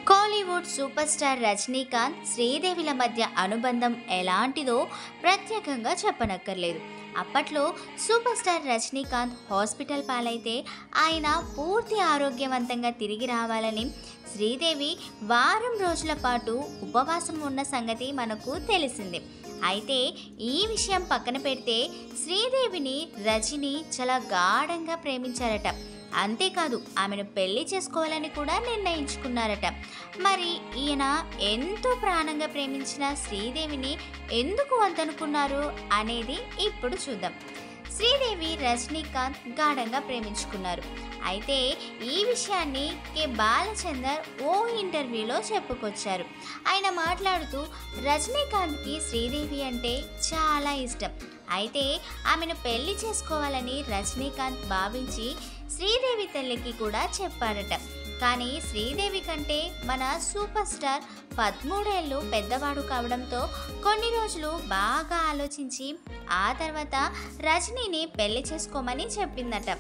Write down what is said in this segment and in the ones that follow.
Kollywood super star Rajinikanth, శ్రీదేవిల మధ్య అనుబంధం ఎలాంటిదో ప్రత్యేకంగా చెప్పనక్కర్లేదు. అప్పట్లో సూపర్ స్టార్ రజనీకాంత్ హాస్పిటల్ పాలైతే ఆయన పూర్తి ఆరోగ్యవంతంగా తిరిగి రావాలని శ్రీదేవి వారం రోజుల పాటు ఉపవాసం ఉన్న సంగతి మనకు తెలిసిందే. అయితే ఈ విషయం పక్కన పెడితే శ్రీదేవిని రజనీ చాలా గాఢంగా ప్రేమించారట. అంతేకాదు, ఆమెను పెళ్లి చేసుకోవాలని కూడా నిర్ణయించుకున్నారట. మరి ఈయన ఎంతో ప్రాణంగా ప్రేమించిన శ్రీదేవిని ఎందుకు వద్దనుకున్నారు అనేది ఇప్పుడు చూద్దాం. శ్రీదేవి రజనీకాంత్ గాఢంగా ప్రేమించుకున్నారు. అయితే ఈ విషయాన్ని కె బాలచందర్ ఓ ఇంటర్వ్యూలో చెప్పుకొచ్చారు. ఆయన మాట్లాడుతూ రజనీకాంత్కి శ్రీదేవి అంటే చాలా ఇష్టం. అయితే ఆమెను పెళ్లి చేసుకోవాలని రజనీకాంత్ భావించి శ్రీదేవి తల్లికి కూడా చెప్పారట. కానీ శ్రీదేవి కంటే మన సూపర్ స్టార్ 13 ఏళ్ళు పెద్దవాడు కావడంతో కొన్ని రోజులు బాగా ఆలోచించి ఆ తర్వాత రజనీని పెళ్లి చేసుకోమని చెప్పిందట.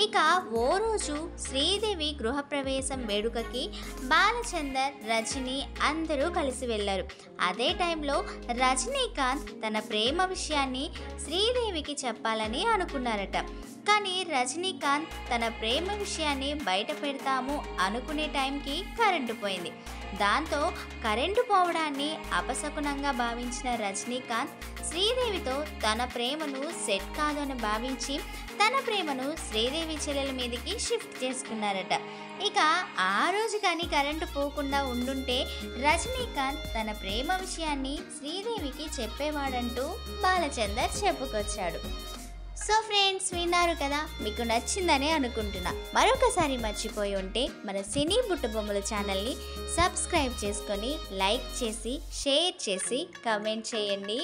ఇక ఓ రోజు శ్రీదేవి గృహప్రవేశం వేడుకకి బాలచందర్, రజనీ అందరూ కలిసి వెళ్ళారు. అదే టైంలో రజనీకాంత్ తన ప్రేమ విషయాన్ని శ్రీదేవికి చెప్పాలని అనుకున్నారట. కానీ రజనీకాంత్ తన ప్రేమ విషయాన్ని బయట పెడతాము అనుకునే టైంకి కరెంటు పోయింది. దాంతో కరెంటు పోవడాన్ని అపశకునంగా భావించిన రజనీకాంత్ శ్రీదేవితో తన ప్రేమను సెట్ కాదని భావించి తన ప్రేమను శ్రీదేవి చెల్లెల మీదకి షిఫ్ట్ చేసుకున్నారట. ఇక ఆ రోజు కానీ కరెంటు పోకుండా ఉండుంటే రజనీకాంత్ తన ప్రేమ విషయాన్ని శ్రీదేవికి చెప్పేవాడంటూ బాలచందర్ చెప్పుకొచ్చాడు. సో ఫ్రెండ్స్, విన్నారు కదా, మీకు నచ్చిందని అనుకుంటున్నా. మరొకసారి మర్చిపోయి ఉంటే మన సినీ బుట్టబొమ్మల ఛానల్ని సబ్స్క్రైబ్ చేసుకొని లైక్ చేసి షేర్ చేసి కమెంట్ చేయండి.